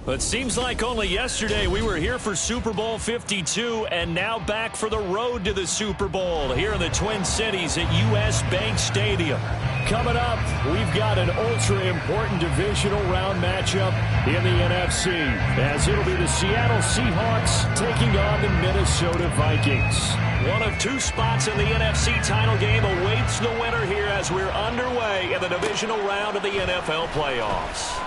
It seems like only yesterday we were here for Super Bowl 52 and now back for the road to the Super Bowl here in the Twin Cities at U.S. Bank Stadium. Coming up, we've got an ultra-important divisional round matchup in the NFC, as it'll be the Seattle Seahawks taking on the Minnesota Vikings. One of two spots in the NFC title game awaits the winner here as we're underway in the divisional round of the NFL playoffs.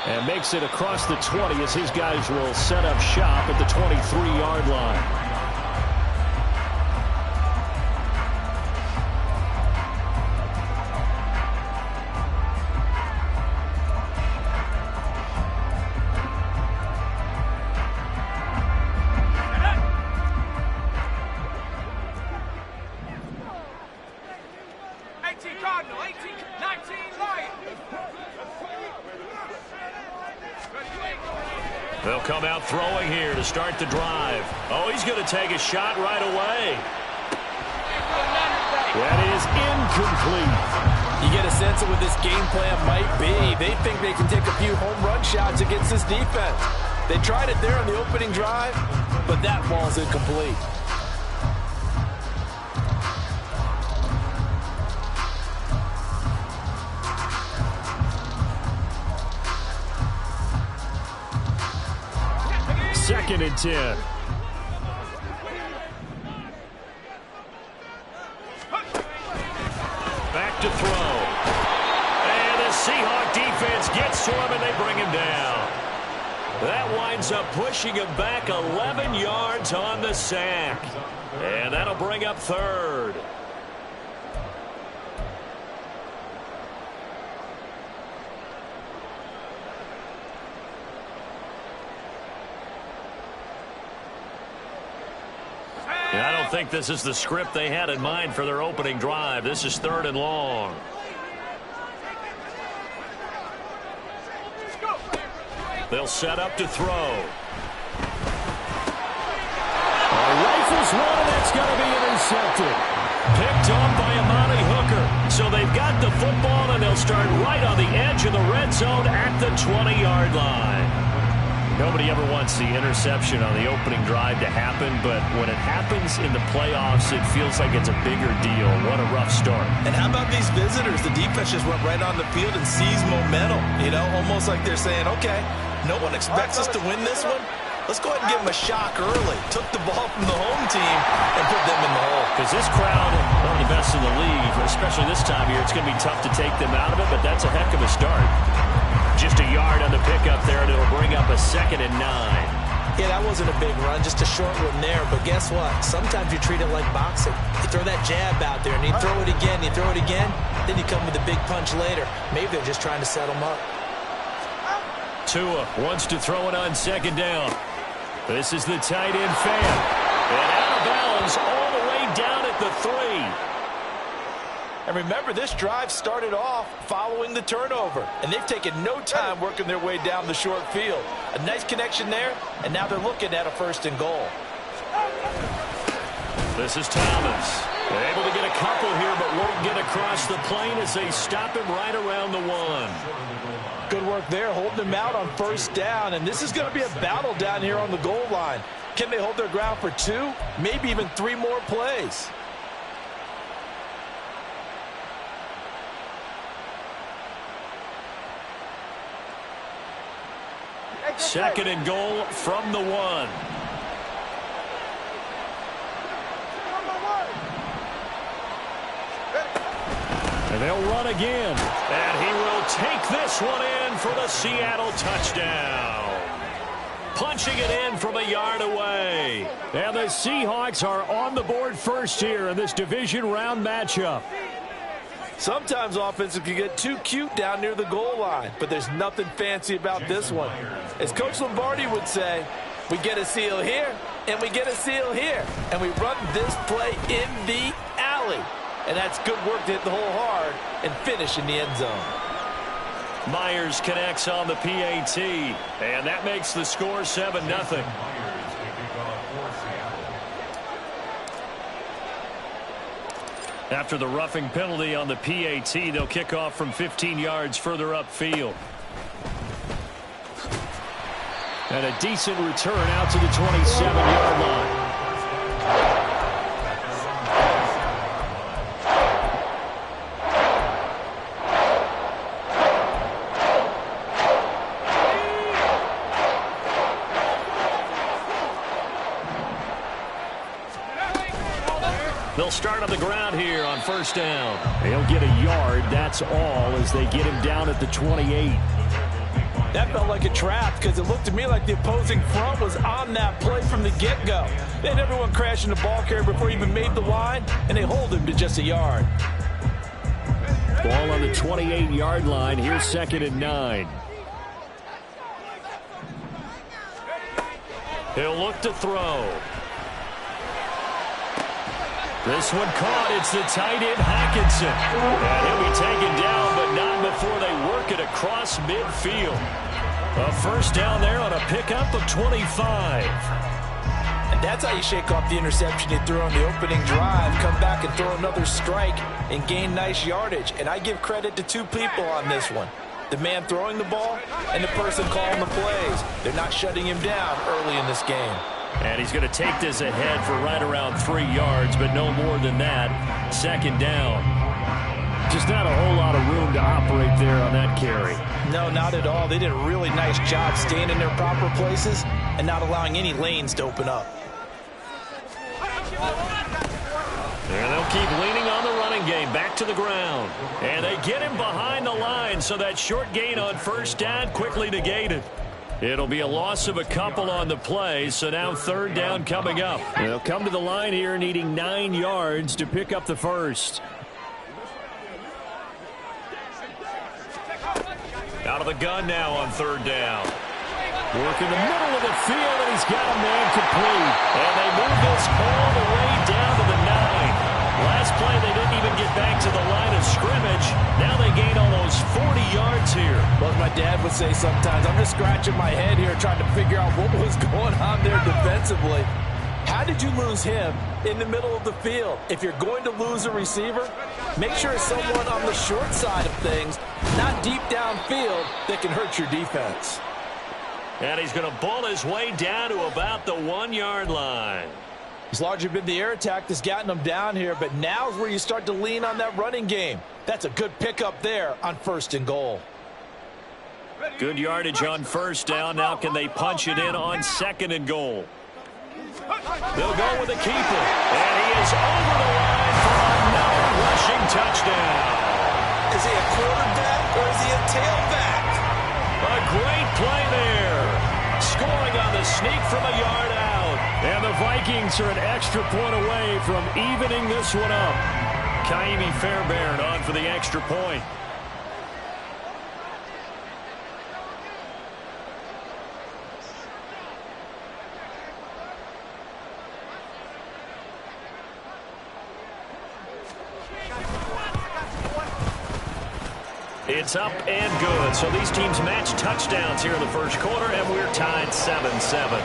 And makes it across the 20 as his guys will set up shop at the 23-yard line. They'll come out throwing here to start the drive. Oh, he's going to take a shot right away. That is incomplete. You get a sense of what this game plan might be. They think they can take a few home run shots against this defense. They tried it there on the opening drive, but that ball's incomplete. Second and 10. Back to throw. And the Seahawk defense gets to him and they bring him down. That winds up pushing him back 11 yards on the sack. And that'll bring up third. I don't think this is the script they had in mind for their opening drive. This is third and long. They'll set up to throw. Rifles one, and that's going to be intercepted. Picked off by Amani Hooker. So they've got the football, and they'll start right on the edge of the red zone at the 20-yard line. Nobody ever wants the interception on the opening drive to happen, but when it happens in the playoffs, it feels like it's a bigger deal. What a rough start. And how about these visitors? The defense just went right on the field and seized momentum. You know, almost like they're saying, okay, no one expects us to win this one. Let's go ahead and give them a shock early. Took the ball from the home team and put them in the hole. Because this crowd, one of the best in the league, especially this time of year, it's going to be tough to take them out of it, but that's a heck of a start. Just a yard on the pickup there, and it'll bring up a 2nd and 9. Yeah, that wasn't a big run, just a short one there. But guess what? Sometimes you treat it like boxing. You throw that jab out there, and you throw it again, you throw it again, then you come with a big punch later. Maybe they're just trying to set them up. Tua wants to throw it on 2nd down. This is the tight end fan. And out of bounds all the way down at the 3. And remember, this drive started off following the turnover. And they've taken no time working their way down the short field. A nice connection there, and now they're looking at a 1st and goal. This is Thomas. They're able to get a couple here, but won't get across the plane as they stop him right around the 1. Good work there, holding them out on 1st down. And this is going to be a battle down here on the goal line. Can they hold their ground for 2, maybe even 3 more plays? Second and goal from the 1. And they'll run again. And he will take this one in for the Seattle touchdown. Punching it in from a yard away. And the Seahawks are on the board first here in this division round matchup. Sometimes offenses can get too cute down near the goal line, but there's nothing fancy about this one. As Coach Lombardi would say, we get a seal here, and we get a seal here, and we run this play in the alley. And that's good work to hit the hole hard and finish in the end zone. Myers connects on the PAT, and that makes the score 7-0. After the roughing penalty on the PAT, they'll kick off from 15 yards further upfield. And a decent return out to the 27-yard line. They'll start on the ground here on first down. He'll get a yard, that's all, as they get him down at the 28. That felt like a trap because it looked to me like the opposing front was on that play from the get-go. They had everyone crashing the ball carrier before he even made the line, and they hold him to just a yard. Ball on the 28-yard line. Here's 2nd and 9. He'll look to throw. This one caught. It's the tight end, Hackinson. And he'll be taken down, but not before they work it across midfield. A first down there on a pickup of 25. And that's how you shake off the interception you threw on the opening drive. Come back and throw another strike and gain nice yardage. And I give credit to two people on this one. The man throwing the ball and the person calling the plays. They're not shutting him down early in this game. And he's going to take this ahead for right around 3 yards, but no more than that. 2nd down. Just not a whole lot of room to operate there on that carry. No, not at all. They did a really nice job staying in their proper places and not allowing any lanes to open up. And they'll keep leaning on the running game. Back to the ground. And they get him behind the line, so that short gain on first down quickly negated. It'll be a loss of a couple on the play, so now 3rd down coming up. They'll come to the line here needing 9 yards to pick up the first. Out of the gun now on 3rd down. Work in the middle of the field, and he's got a man complete. And they move this all the way down to the 9. Last play, they didn't even get back to the line of scrimmage. Now they gain almost 40 yards here. Well, as my dad would say sometimes, I'm just scratching my head here trying to figure out what was going on there defensively. How did you lose him in the middle of the field? If you're going to lose a receiver, make sure it's someone on the short side of things, not deep downfield, that can hurt your defense. And he's going to bull his way down to about the 1-yard line. It's largely been the air attack that's gotten them down here, but now's where you start to lean on that running game. That's a good pickup there on 1st and goal. Good yardage on first down. Now can they punch it in on 2nd and goal? They'll go with the keeper. And he is over the line for another rushing touchdown. Is he a quarterback or is he a tailback? A great play there. Scoring on the sneak from a yard out. And the Vikings are an extra point away from evening this one up. Kaimi Fairbairn on for the extra point. It's up and good. So these teams match touchdowns here in the first quarter, and we're tied 7-7.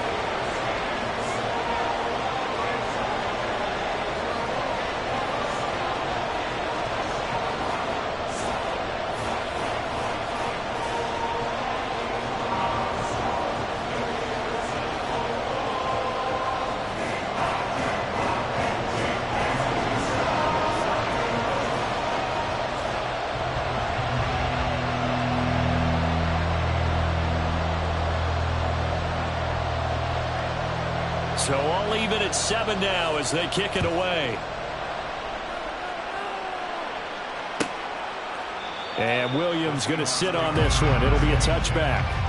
So all even at 7 now as they kick it away. And Williams going to sit on this one. It'll be a touchback.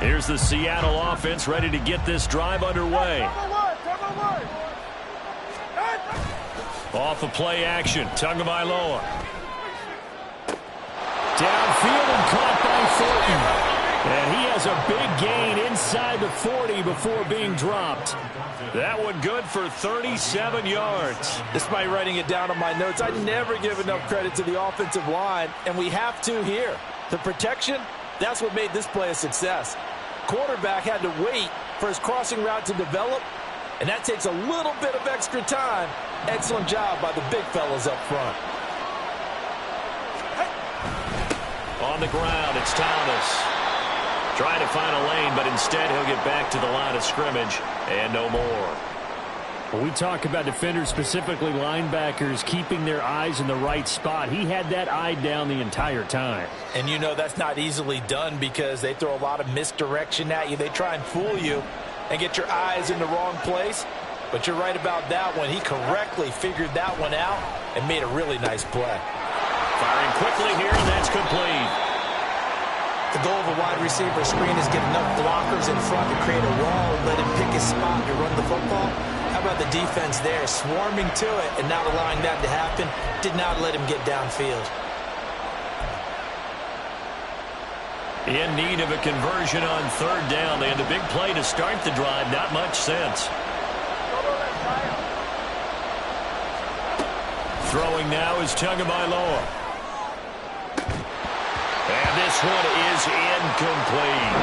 Here's the Seattle offense ready to get this drive underway. Off of play action, Tagovailoa. Downfield and caught by Thornton. And he has a big gain inside the 40 before being dropped. That one good for 37 yards. Despite writing it down on my notes, I never give enough credit to the offensive line, and we have to here. The protection, that's what made this play a success. Quarterback had to wait for his crossing route to develop, and that takes a little bit of extra time. Excellent job by the big fellas up front. On the ground, it's Thomas. Trying to find a lane, but instead he'll get back to the line of scrimmage and no more. When we talk about defenders, specifically linebackers, keeping their eyes in the right spot, he had that eye down the entire time. And you know that's not easily done because they throw a lot of misdirection at you. They try and fool you and get your eyes in the wrong place. But you're right about that one. He correctly figured that one out and made a really nice play. Firing quickly here, and that's complete. The goal of a wide receiver screen is get enough blockers in front to create a wall and let him pick his spot to run the football. How about the defense there, swarming to it and not allowing that to happen? Did not let him get downfield. In need of a conversion on third down. They had a big play to start the drive. Not much sense. Throwing now is Tagovailoa. And this one is incomplete.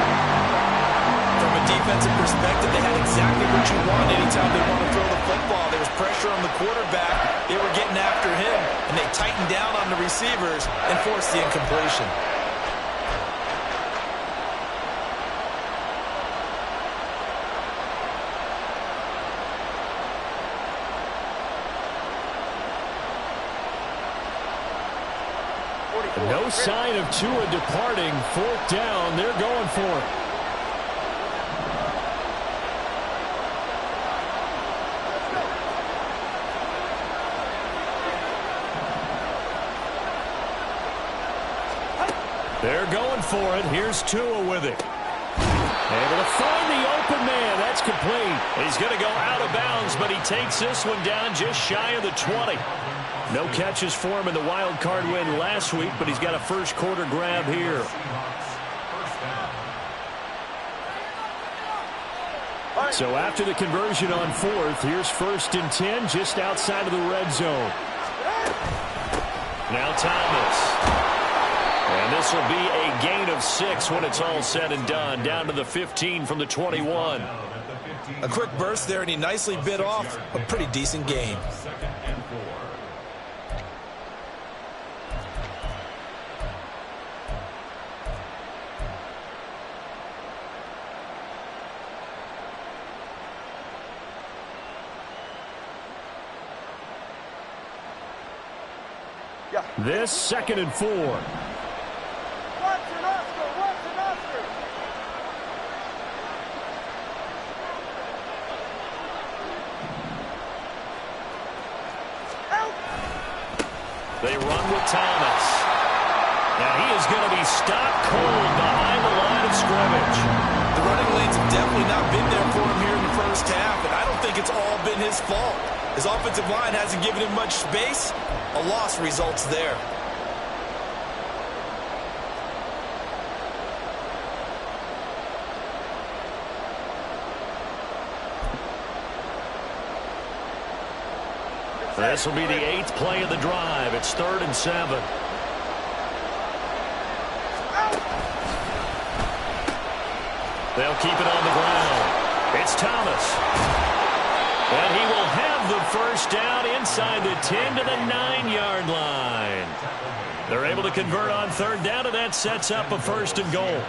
From a defensive perspective, they had exactly what you want anytime they want to throw the football. There was pressure on the quarterback. They were getting after him, and they tightened down on the receivers and forced the incompletion. No sign of Tua departing. Fourth down. They're going for it. They're going for it. Here's Tua with it. Able to find the open man. That's complete. He's going to go out of bounds, but he takes this one down just shy of the 20. No catches for him in the wild card win last week, but he's got a first quarter grab here. So after the conversion on fourth, here's 1st and 10 just outside of the red zone. Now Thomas. And this will be a gain of 6 when it's all said and done. Down to the 15 from the 21. A quick burst there, and he nicely bit off a pretty decent gain. This 2nd and 4. They run with Thomas. Now he is going to be stopped cold behind the line of scrimmage. The running lanes have definitely not been there for him here in the first half, and I don't think it's all been his fault. His offensive line hasn't given him much space. A loss results there. This will be the 8th play of the drive. It's 3rd and 7. They'll keep it on the ground. It's Thomas. And he will have the first down inside the 10 to the 9-yard line. They're able to convert on third down, and that sets up a 1st and goal.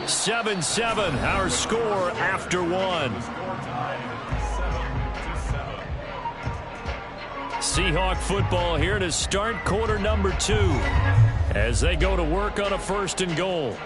7-7, our score after 1. Seahawk football here to start quarter number 2 as they go to work on a 1st and goal.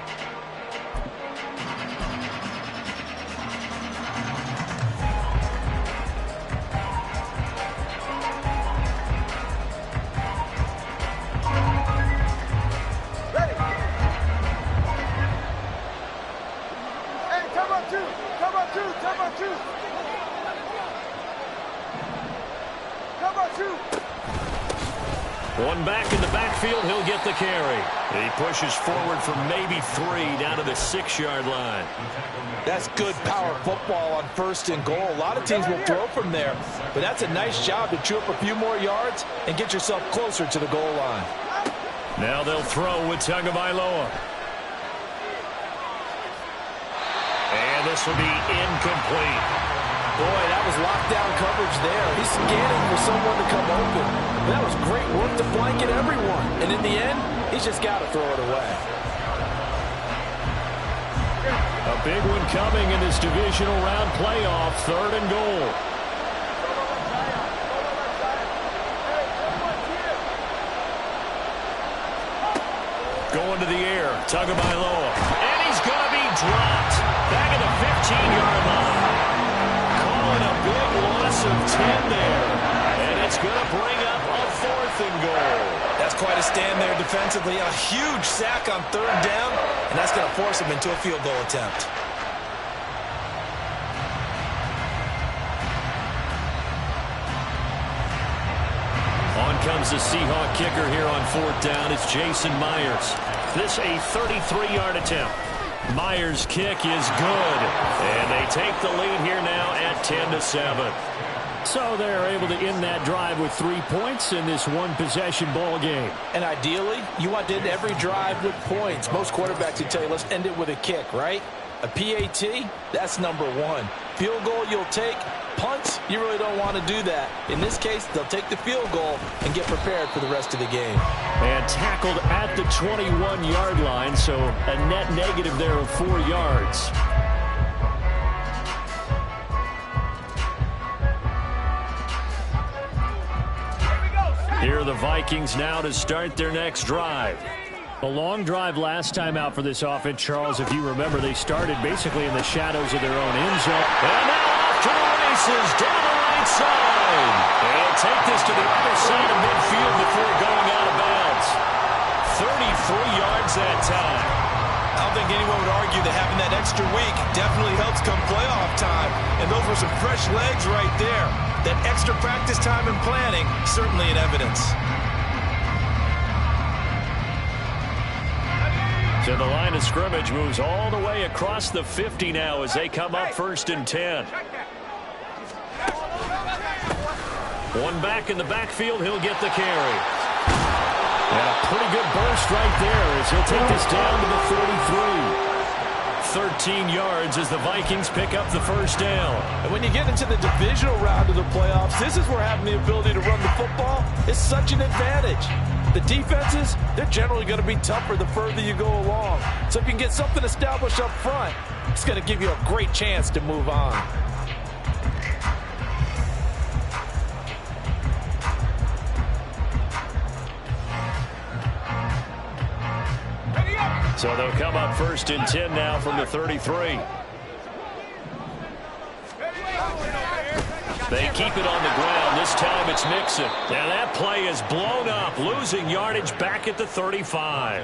One back in the backfield, he'll get the carry. He pushes forward for maybe 3 down to the 6-yard line. That's good power football on 1st and goal. A lot of teams will throw from there, but that's a nice job to chew up a few more yards and get yourself closer to the goal line. Now they'll throw with Tagovailoa. And this will be incomplete. Boy, that was lockdown coverage there. He's scanning for someone to come open. That was great work to blanket everyone. And in the end, he's just got to throw it away. A big one coming in this divisional round playoff, 3rd and goal. Going to the air, Tagovailoa. And he's going to be dropped. Back at the 15-yard line. Calling a big loss of 10 there. And it's going to bring up a 4th and goal. That's quite a stand there defensively. A huge sack on 3rd down, and that's going to force him into a field goal attempt. On comes the Seahawk kicker here on 4th down. It's Jason Myers. This a 33-yard attempt. Myers' kick is good. And they take the lead here now at 10-7. So they're able to end that drive with 3 points in this one-possession ball game. And ideally, you want to end every drive with points. Most quarterbacks would tell you, let's end it with a kick, right? A PAT, that's number 1. Field goal you'll take. Punts, you really don't want to do that. In this case, they'll take the field goal and get prepared for the rest of the game. And tackled at the 21-yard line, so a net negative there of 4 yards. Here are the Vikings now to start their next drive. A long drive last time out for this offense, Charles. If you remember, they started basically in the shadows of their own end zone. And now off to the races down the right side. And take this to the other side of midfield before going out of bounds. 33 yards that time. I don't think anyone would argue that having that extra week definitely helps come playoff time. And those were some fresh legs right there. That extra practice time and planning, certainly in evidence. So the line of scrimmage moves all the way across the 50 now as they come up 1st and 10. One back in the backfield, he'll get the carry. And a pretty good burst right there as he'll take this down to the 43. 13 yards as the Vikings pick up the 1st down. And when you get into the divisional round of the playoffs, this is where having the ability to run the football is such an advantage. The defenses, they're generally going to be tougher the further you go along. So if you can get something established up front, it's going to give you a great chance to move on. So they'll come up 1st and 10 now from the 33. They keep it on the ground. This time it's Mixon. Now that play is blown up, losing yardage back at the 35.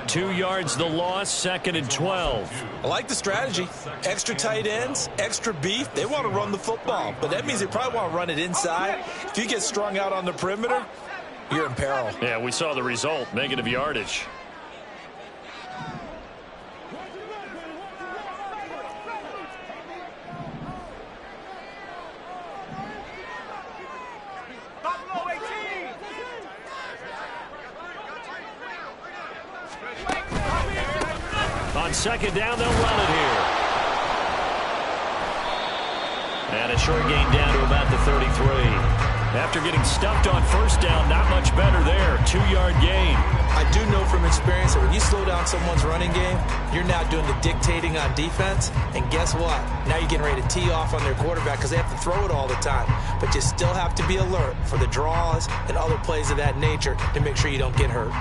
2 yards the loss, 2nd and 12. I like the strategy. Extra tight ends, extra beef. They want to run the football, but that means they probably want to run it inside. If you get strung out on the perimeter, you're in peril. Yeah, we saw the result, negative yardage. On 2nd down, they'll run it here. And a short gain down to about the 33. After getting stuffed on 1st down, not much better there. 2-yard gain. I do know from experience that when you slow down someone's running game, you're now doing the dictating on defense. And guess what? Now you're getting ready to tee off on their quarterback because they have to throw it all the time. But you still have to be alert for the draws and other plays of that nature to make sure you don't get hurt.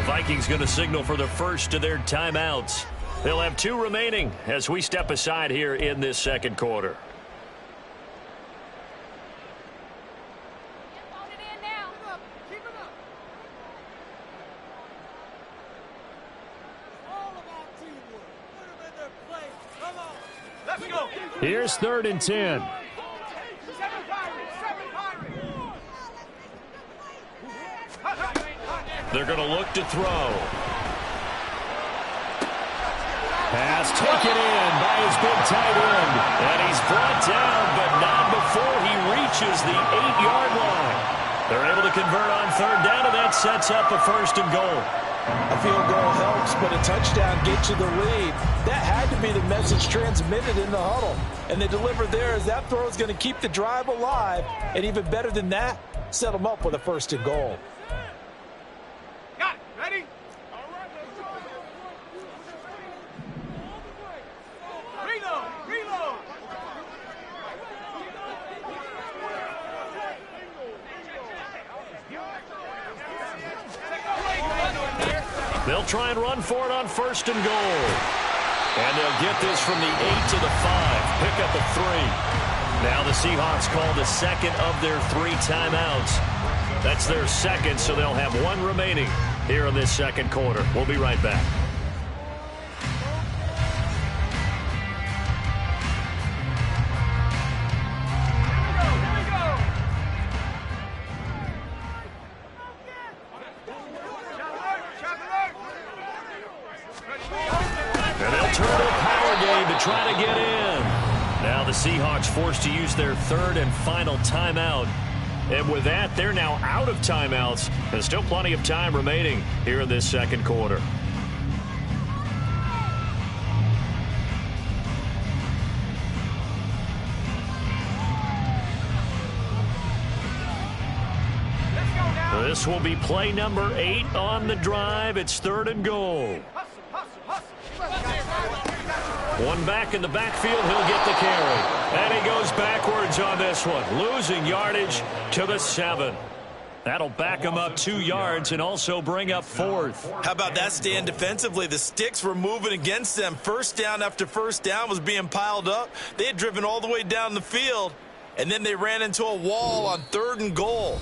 Vikings going to signal for the first of their timeouts. They'll have 2 remaining as we step aside here in this 2nd quarter. Here's 3rd and 10. They're going to look to throw. Pass taken in by his big tight end. And he's brought down, but not before he reaches the 8-yard line. They're able to convert on 3rd down, and that sets up a 1st and goal. A field goal helps, but a touchdown gets you the lead. That had to be the message transmitted in the huddle. And they delivered there as that throw is going to keep the drive alive. And even better than that, set them up with a 1st and goal. Got it. Ready? Reload. Reload. They'll try and run for it on 1st and goal. And they'll get this from the 8 to the 5. Pick up a 3. Now the Seahawks call the 2nd of their 3 timeouts. That's their 2nd, so they'll have 1 remaining here in this 2nd quarter. We'll be right back. And they'll turn to a power game to try to get in. Now the Seahawks forced to use their 3rd and final timeout. And with that, they're now out of timeouts. And still plenty of time remaining here in this 2nd quarter. This will be play number 8 on the drive. It's 3rd and goal. One back in the backfield, he'll get the carry. And he goes backwards on this one, losing yardage to the 7. That'll back him up 2 yards and also bring up 4th. How about that stand defensively? The sticks were moving against them. 1st down after 1st down was being piled up. They had driven all the way down the field, and then they ran into a wall on 3rd and goal.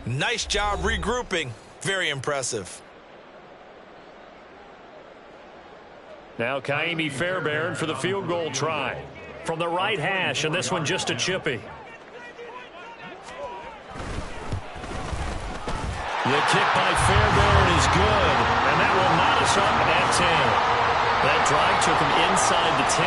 Nice job regrouping. Very impressive. Now Kaimi Fairbairn for the field goal try. From the right hash, and this one just a chippy. The kick by Fairbairn is good, and that will knot us up at 10. That drive took him inside the 10.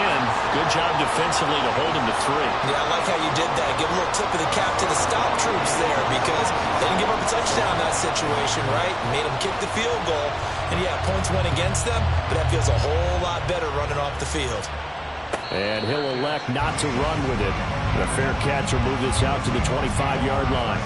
Good job defensively to hold him to 3. Yeah, I like how you did that. Give a little tip of the cap to the stop troops there because they didn't give up a touchdown in that situation, right? Made them kick the field goal. And, yeah, points went against them, but that feels a whole lot better running off the field. And he'll elect not to run with it. The fair catch will move this out to the 25-yard line.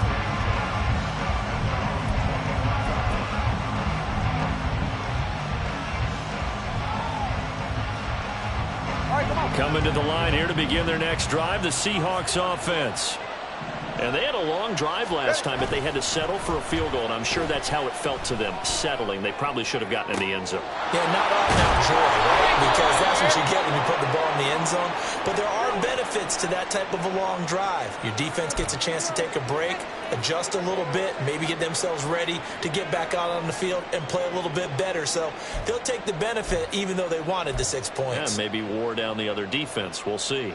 Coming to the line here to begin their next drive, the Seahawks offense. And they had a long drive last time, but they had to settle for a field goal, and I'm sure that's how it felt to them, settling. They probably should have gotten in the end zone. Yeah, not out-and-out joy, right? Because that's what you get when you put the ball in the end zone. But there are benefits to that type of a long drive. Your defense gets a chance to take a break, adjust a little bit, maybe get themselves ready to get back out on the field and play a little bit better. So they'll take the benefit even though they wanted the 6 points. Yeah, maybe wore down the other defense. We'll see.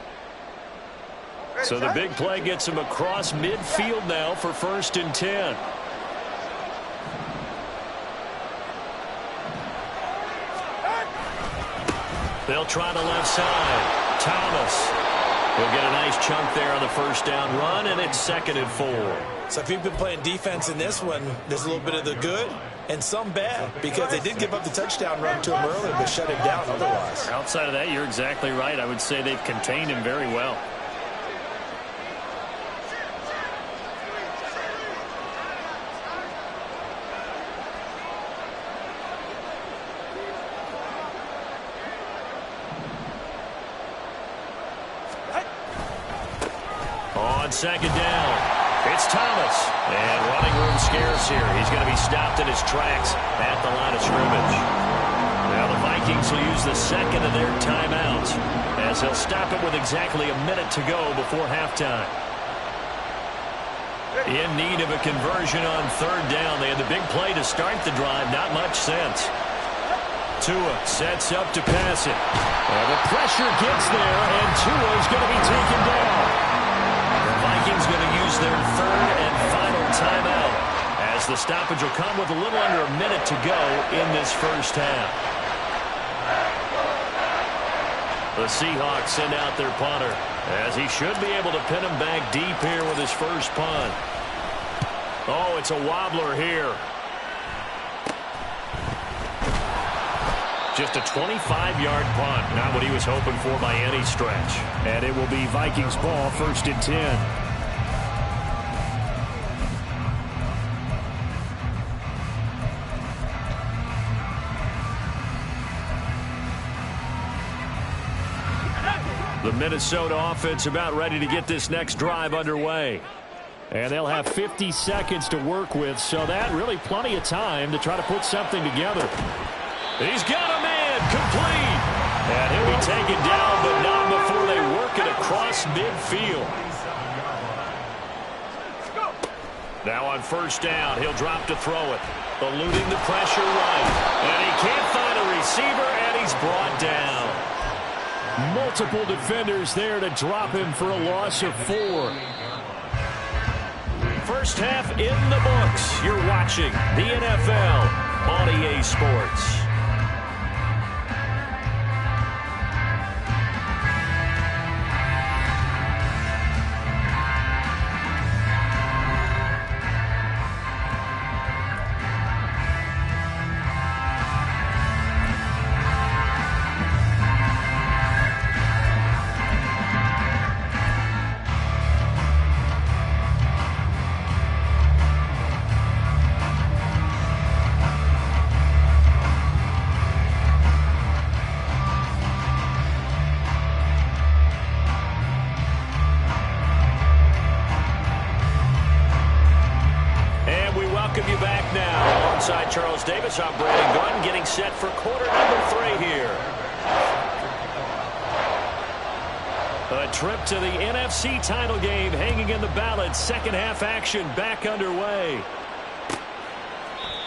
So the big play gets him across midfield now for 1st and 10. They'll try the left side. Thomas will get a nice chunk there on the 1st down run, and it's 2nd and 4. So if you've been playing defense in this one, there's a little bit of the good and some bad because they did give up the touchdown run to him earlier but shut him down otherwise. Outside of that, you're exactly right. I would say they've contained him very well. On 2nd down, it's Thomas. And running room scarce here. He's going to be stopped in his tracks at the line of scrimmage. Now the Vikings will use the 2nd of their timeouts as they'll stop it with exactly a minute to go before halftime. In need of a conversion on 3rd down. They had the big play to start the drive. Not much sense. Tua sets up to pass it. And the pressure gets there, and Tua's going to be taken down. The Vikings going to use their third and final timeout, as the stoppage will come with a little under a minute to go in this first half. The Seahawks send out their punter, as he should be able to pin him back deep here with his first punt. Oh, it's a wobbler here. Just a 25-yard punt, not what he was hoping for by any stretch. And it will be Vikings ball, 1st and 10. The Minnesota offense about ready to get this next drive underway. And they'll have 50 seconds to work with, so that really plenty of time to try to put something together. He's got a man complete. And he'll be taken down, but not before they work it across midfield. Now on 1st down, he'll drop to throw it. Eluding the pressure right. And he can't find a receiver, and he's brought down. Multiple defenders there to drop him for a loss of 4. First half in the books. You're watching the NFL on EA Sports. I'm Brandon Gunn, getting set for quarter number 3 here. A trip to the NFC title game hanging in the balance. Second half action back underway.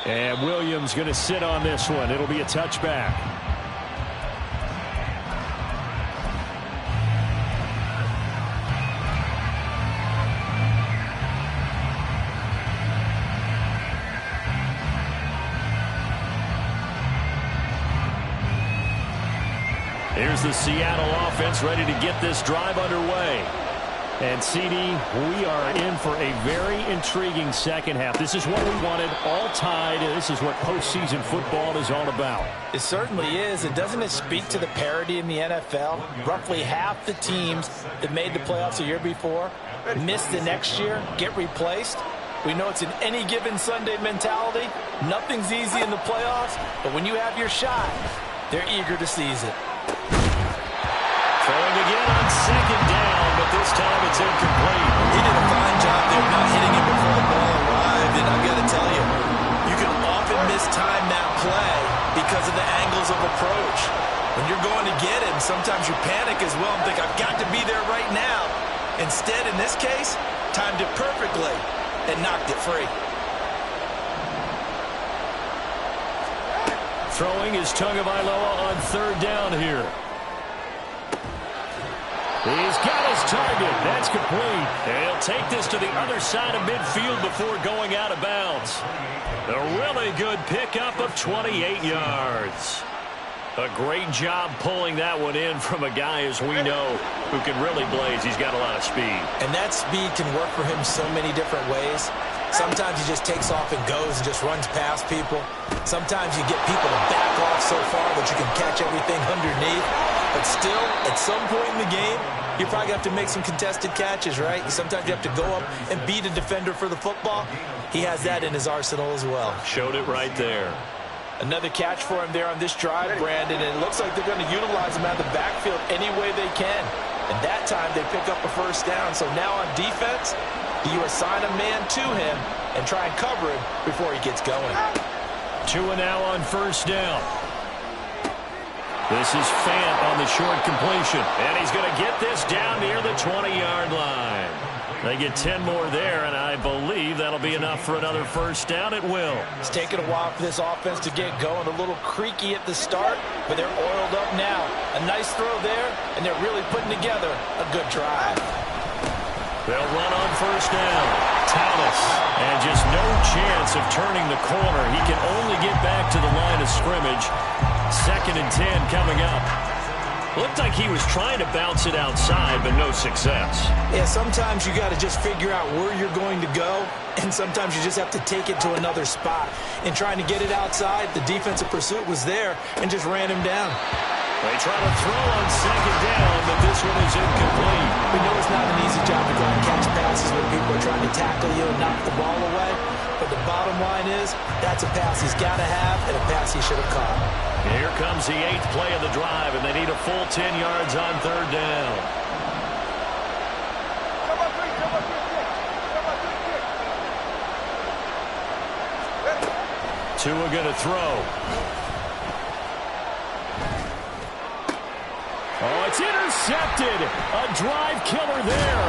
And Williams going to sit on this one. It'll be a touchback. Here's the Seattle offense ready to get this drive underway. And, CD, we are in for a very intriguing second half. This is what we wanted, all tied, and this is what postseason football is all about. It certainly is. And doesn't it speak to the parity in the NFL? Roughly half the teams that made the playoffs a year before miss the next year, get replaced. We know it's an any given Sunday mentality. Nothing's easy in the playoffs, but when you have your shot, they're eager to seize it. Throwing again on 2nd down, but this time it's incomplete. He did a fine job there not hitting him before the ball arrived, and I've got to tell you, you can often mistime that play because of the angles of approach. When you're going to get him, sometimes you panic as well and think, I've got to be there right now. Instead, in this case, timed it perfectly and knocked it free. Throwing is Tagovailoa on 3rd down here. He's got his target. That's complete. And he'll take this to the other side of midfield before going out of bounds. A really good pickup of 28 yards. A great job pulling that one in from a guy, as we know, who can really blaze. He's got a lot of speed. And that speed can work for him so many different ways. Sometimes he just takes off and goes and just runs past people. Sometimes you get people to back off so far that you can catch everything underneath. But still, at some point in the game, you probably have to make some contested catches, right? Sometimes you have to go up and beat a defender for the football. He has that in his arsenal as well. Showed it right there. Another catch for him there on this drive, Brandon, and it looks like they're going to utilize him out of the backfield any way they can. And that time they pick up a 1st down. So now on defense, you assign a man to him and try and cover him before he gets going. Tua now on 1st down. This is Fant on the short completion. And he's going to get this down near the 20-yard line. They get 10 more there, and I believe that'll be enough for another first down. It will. It's taken a while for this offense to get going. A little creaky at the start, but they're oiled up now. A nice throw there, and they're really putting together a good drive. They'll run on first down. Thomas, and just no chance of turning the corner. He can only get back to the line of scrimmage. 2nd and 10 coming up. Looked like he was trying to bounce it outside, but no success. Yeah, sometimes you got to just figure out where you're going to go, and sometimes you just have to take it to another spot. In trying to get it outside, the defensive pursuit was there and just ran him down. They try to throw on 2nd down, but this one is incomplete. We know it's not an easy job to go and catch passes when people are trying to tackle you and knock the ball away, but the bottom line is that's a pass he's got to have and a pass he should have caught. Here comes the 8th play of the drive, and they need a full 10 yards on 3rd down. Tua going to throw. Oh, it's intercepted. A drive killer there.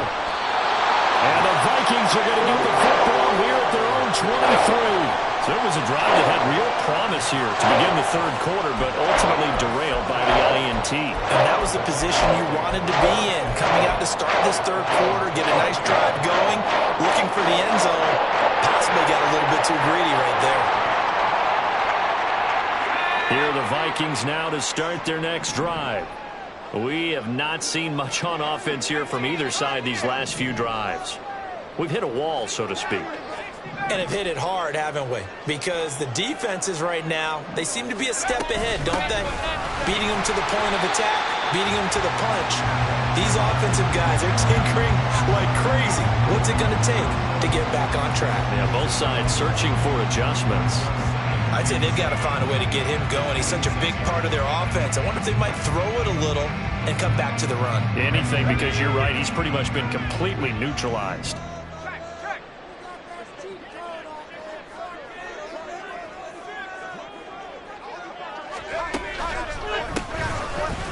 And the Vikings are going to get the football here at their own 23. So it was a drive that had real promise here to begin the 3rd quarter, but ultimately derailed by the INT. And that was the position you wanted to be in. Coming out to start this 3rd quarter, get a nice drive going, looking for the end zone. Possibly got a little bit too greedy right there. Here are the Vikings now to start their next drive. We have not seen much on offense here from either side these last few drives. We've hit a wall, so to speak. And have hit it hard, haven't we? Because the defenses right now, they seem to be a step ahead, don't they? Beating them to the point of attack, beating them to the punch. These offensive guys are tinkering like crazy. What's it going to take to get back on track? Yeah, both sides searching for adjustments. I'd say they've got to find a way to get him going. He's such a big part of their offense. I wonder if they might throw it a little and come back to the run. Anything, because you're right. He's pretty much been completely neutralized.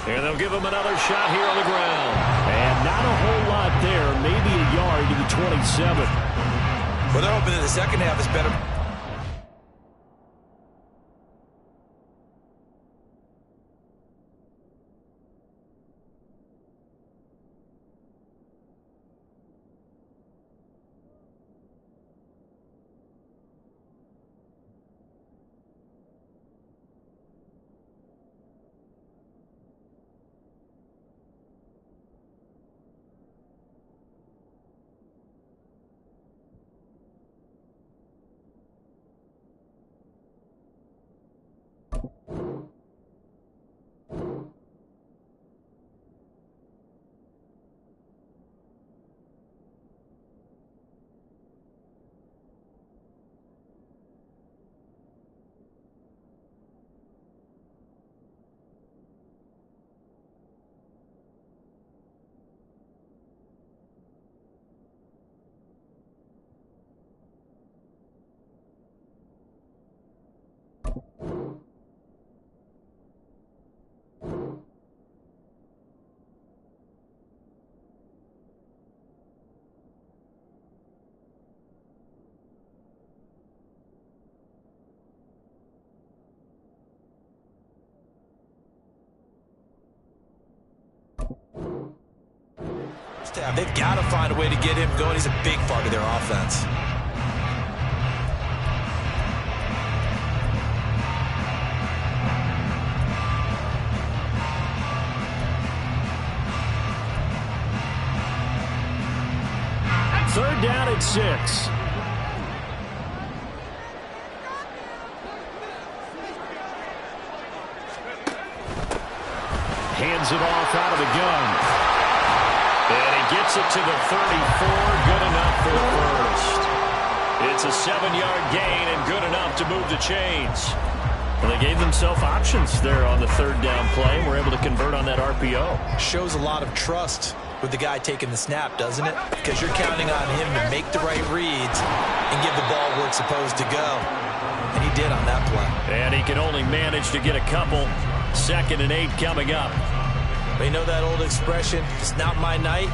And they'll give him another shot here on the ground. And not a whole lot there. Maybe a yard to the 27. Well, they're hoping that the second half is better. They've got to find a way to get him going. He's a big part of their offense. Third down at 6. Hands it off out of the gun. And he gets it to the 34. Good enough for the first. It's a 7-yard gain and good enough to move the chains. Well, they gave themselves options there on the 3rd down play. We're able to convert on that RPO. Shows a lot of trust with the guy taking the snap, doesn't it? Because you're counting on him to make the right reads and give the ball where it's supposed to go. And he did on that play. And he can only manage to get a couple. 2nd and 8 coming up. But you know that old expression, it's not my night.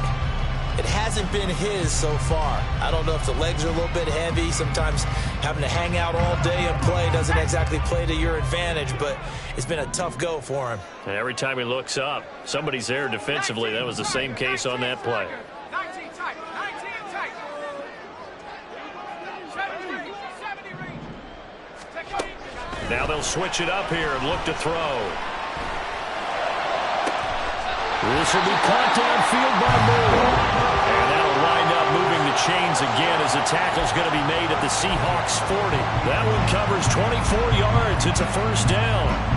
It hasn't been his so far. I don't know if the legs are a little bit heavy. Sometimes having to hang out all day and play doesn't exactly play to your advantage, but it's been a tough go for him. And every time he looks up, somebody's there defensively. That was the same case on that play. 19 tight. 19 tight. 70 range. Now they'll switch it up here and look to throw. This will be caught downfield by Moore. And that'll wind up moving the chains again as the tackle's going to be made at the Seahawks 40. That one covers 24 yards. It's a first down.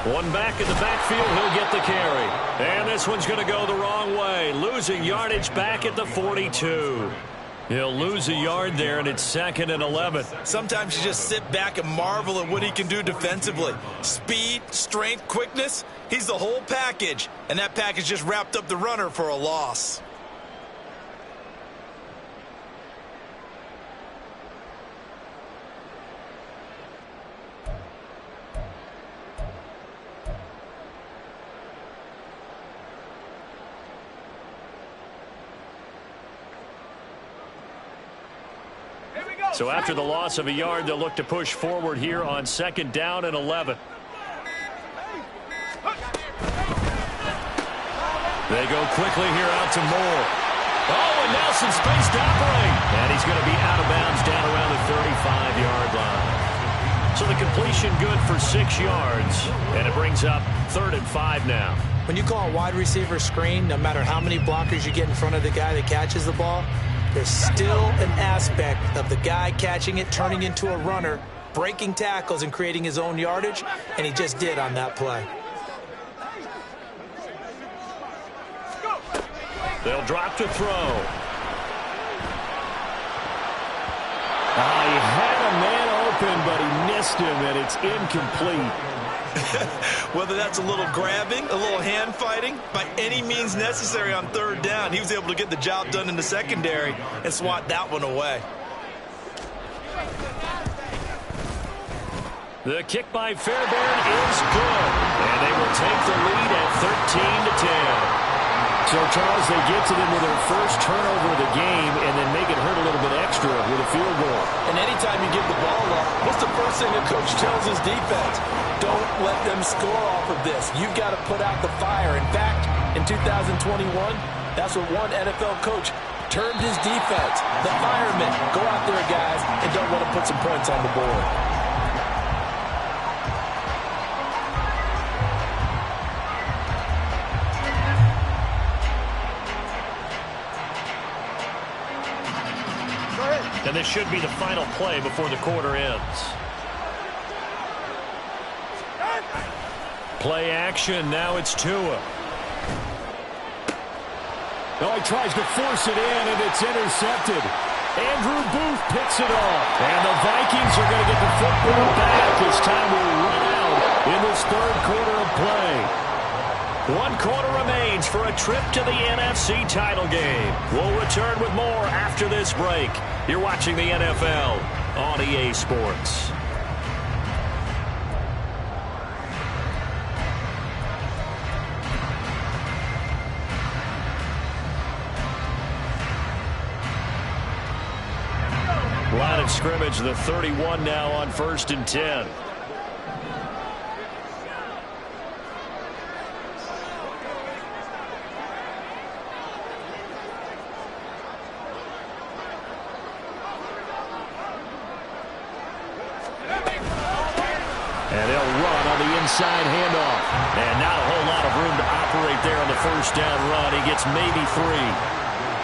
One back in the backfield, he'll get the carry. And this one's going to go the wrong way. Losing yardage back at the 42. He'll lose a yard there, and it's 2nd and 11. Sometimes you just sit back and marvel at what he can do defensively. Speed, strength, quickness, he's the whole package. And that package just wrapped up the runner for a loss. So after the loss of a yard, they'll look to push forward here on 2nd down and 11. They go quickly here out to Moore. Oh, and now some space to operate. And he's going to be out of bounds down around the 35-yard line. So the completion good for 6 yards. And it brings up 3rd and 5 now. When you call a wide receiver screen, no matter how many blockers you get in front of the guy that catches the ball, there's still an aspect of the guy catching it, turning into a runner, breaking tackles and creating his own yardage, and he just did on that play. They'll drop to throw. He had a man open, but he missed him, and it's incomplete. Whether that's a little grabbing, a little hand fighting, by any means necessary on 3rd down, he was able to get the job done in the secondary and swat that one away. The kick by Fairbairn is good, and they will take the lead at 13-10. So, Charles, they get to them with their first turnover of the game and then make it hurt a little bit extra with a field goal. And anytime you give the ball up, what's the first thing a coach tells his defense? Don't let them score off of this. You've got to put out the fire. In fact, in 2021, that's what one NFL coach termed his defense. The firemen. Go out there, guys, and don't let them put some points on the board. And this should be the final play before the quarter ends. Play action. Now it's Tua. Oh, he tries to force it in, and it's intercepted. Andrew Booth picks it off. And the Vikings are going to get the football back as time will run out in this 3rd quarter of play. 1 quarter remains for a trip to the NFC title game. We'll return with more after this break. You're watching the NFL on EA Sports. Line of scrimmage, the 31 now on 1st and 10. Inside handoff. And not a whole lot of room to operate there on the 1st down run. He gets maybe 3.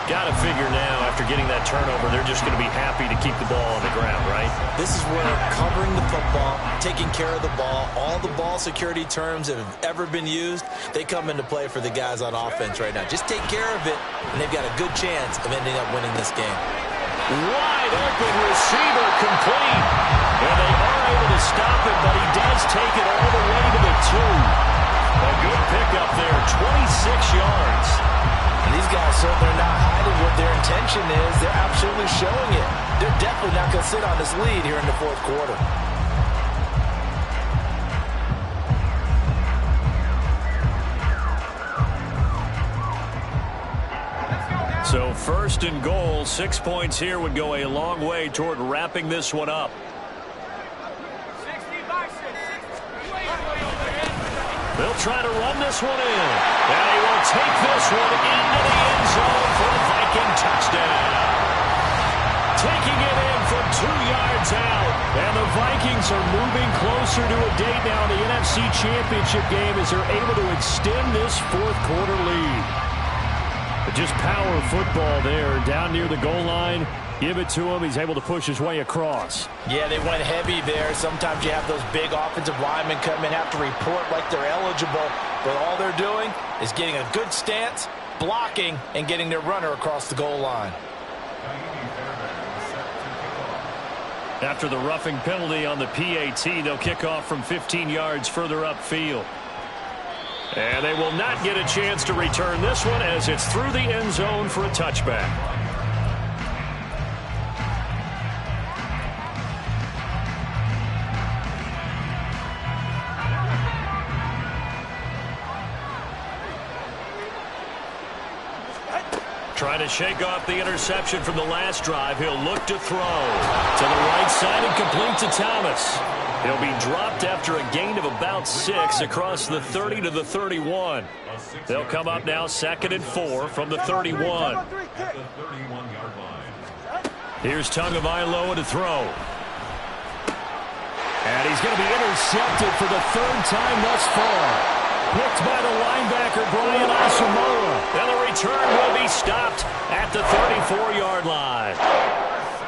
Got to figure now, after getting that turnover, they're just going to be happy to keep the ball on the ground, right? This is where covering the football, taking care of the ball, all the ball security terms that have ever been used, they come into play for the guys on offense right now. Just take care of it, and they've got a good chance of ending up winning this game. Wide open receiver complete. And they are able to stop take it all the way to the 2. A good pickup there, 26 yards. And these guys certainly are not hiding what their intention is. They're absolutely showing it. They're definitely not going to sit on this lead here in the fourth quarter. So 1st and goal, 6 points here would go a long way toward wrapping this one up. 60 by 6. They'll try to run this one in. And he will take this one into the end zone for a Viking touchdown. Taking it in from 2 yards out. And the Vikings are moving closer to a date now in the NFC Championship game as they're able to extend this fourth quarter lead. Just power football there down near the goal line. Give it to him. He's able to push his way across. Yeah, they went heavy there. Sometimes you have those big offensive linemen come in, have to report like they're eligible. But all they're doing is getting a good stance, blocking, and getting their runner across the goal line. After the roughing penalty on the PAT, they'll kick off from 15 yards further upfield. And they will not get a chance to return this one as it's through the end zone for a touchback. Trying to shake off the interception from the last drive. He'll look to throw to the right side and complete to Thomas. He'll be dropped after a gain of about 6 across the 30 to the 31. They'll come up now 2nd and 4 from the 31. Here's Tagovailoa to throw. And he's going to be intercepted for the 3rd time thus far. Picked by the linebacker, Brian Asamoah. And the return will be stopped at the 34-yard line.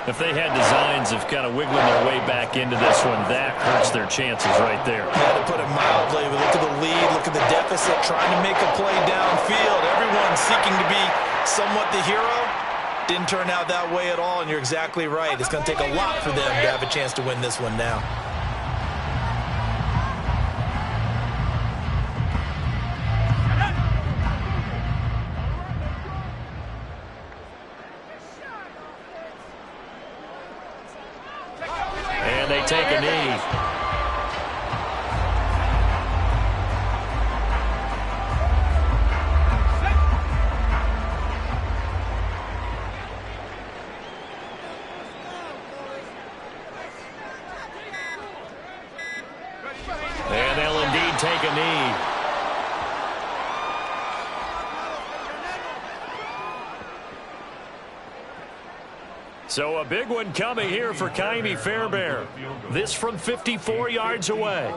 If they had designs of kind of wiggling their way back into this one, that hurts their chances right there. Yeah, to put it mildly, we look at the lead, look at the deficit, trying to make a play downfield. Everyone seeking to be somewhat the hero. Didn't turn out that way at all, and you're exactly right. It's going to take a lot for them to have a chance to win this one now. And they take a knee. And they'll indeed take a knee. So a big one coming here for Ka'imi Fairbairn. This from 54 yards away.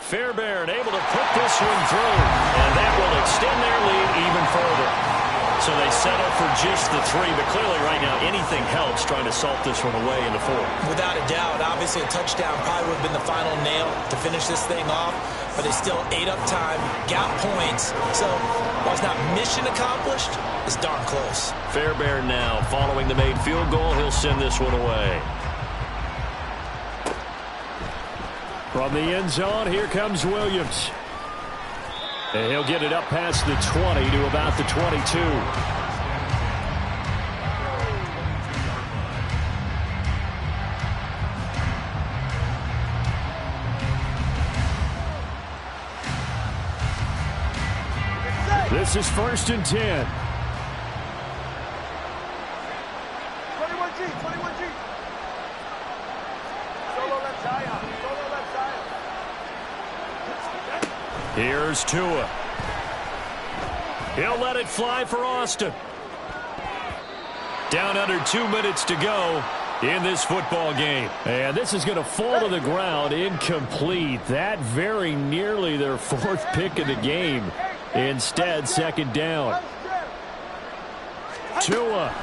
Fairbairn able to put this one through, and that will extend their lead even further. So they settle for just the 3, but clearly right now anything helps trying to salt this one away in the 4. Without a doubt, obviously a touchdown probably would have been the final nail to finish this thing off, but they still ate up time, got points, so while it's not mission accomplished, it's darn close. Fairbairn now following the made field goal. He'll send this one away. From the end zone, here comes Williams. And he'll get it up past the 20 to about the 22. This is 1st and 10. 21G, 21G. Solo left side. Solo left side. Here's Tua. He'll let it fly for Austin. Down under 2 minutes to go in this football game. And this is going to fall to the ground incomplete. That very nearly their 4th pick of the game. Instead, 2nd down. Tua.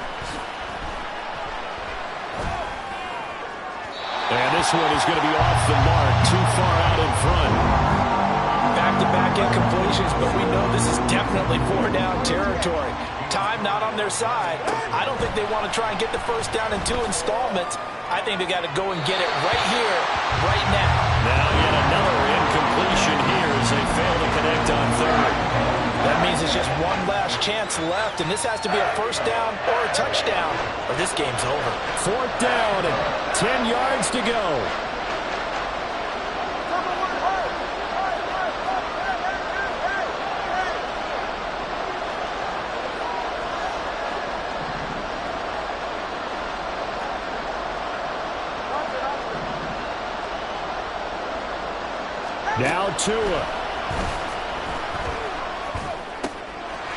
And this one is going to be off the mark, too far out in front. Back-to-back incompletions, but we know this is definitely four-down territory. Time not on their side. I don't think they want to try and get the first down in 2 installments. I think they got to go and get it right here, right now. Now yet another incompletion here as they fail to connect on third. That means it's just one last chance left, and this has to be a first down or a touchdown, or this game's over. 4th down and 10 yards to go. Now Tua.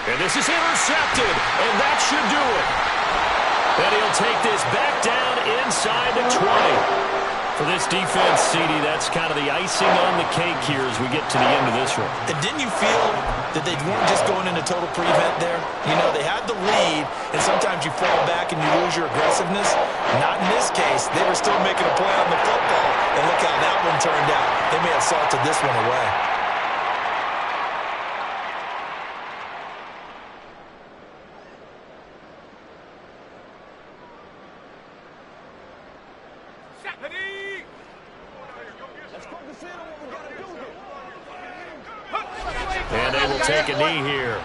And this is intercepted, and that should do it. And he'll take this back down inside the 20. For this defense, CD, that's kind of the icing on the cake here as we get to the end of this one. And didn't you feel that they weren't just going into total prevent there? You know, they had the lead, and sometimes you fall back and you lose your aggressiveness. Not in this case. They were still making a play on the football, and look how that one turned out. They may have salted this one away. And they will take a knee here.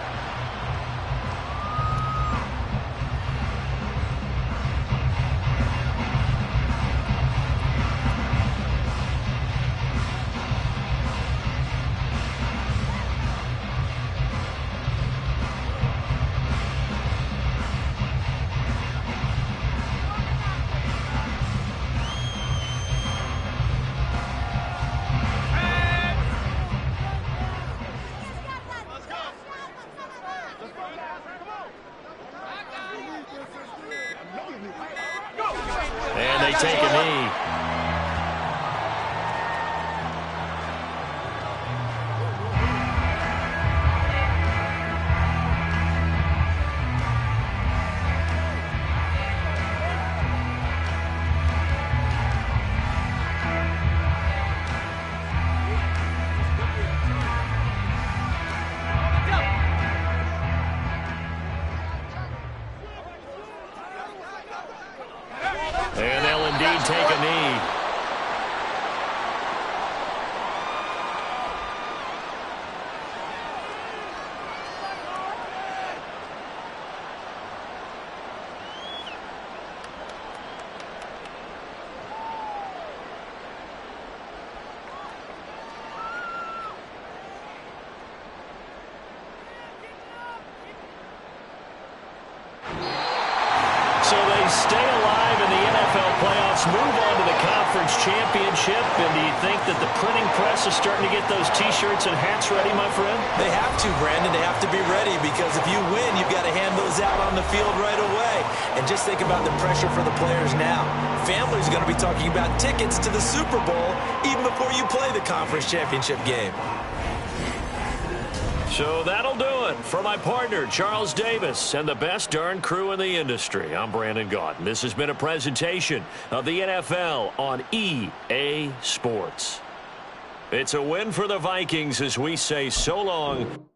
And they take a knee. And they'll indeed take a knee. So they stay alive in the NFL playoffs, move on to the conference championship. And do you think that the printing press is starting to get those T-shirts and hats ready, my friend? They have to, Brandon. They have to be ready because if you win, you've got to hand those out on the field right away. And just think about the pressure for the players now. Families are going to be talking about tickets to the Super Bowl even before you play the conference championship game. So that'll do it. For my partner, Charles Davis, and the best darn crew in the industry, I'm Brandon Gaudin. This has been a presentation of the NFL on EA Sports. It's a win for the Vikings as we say so long.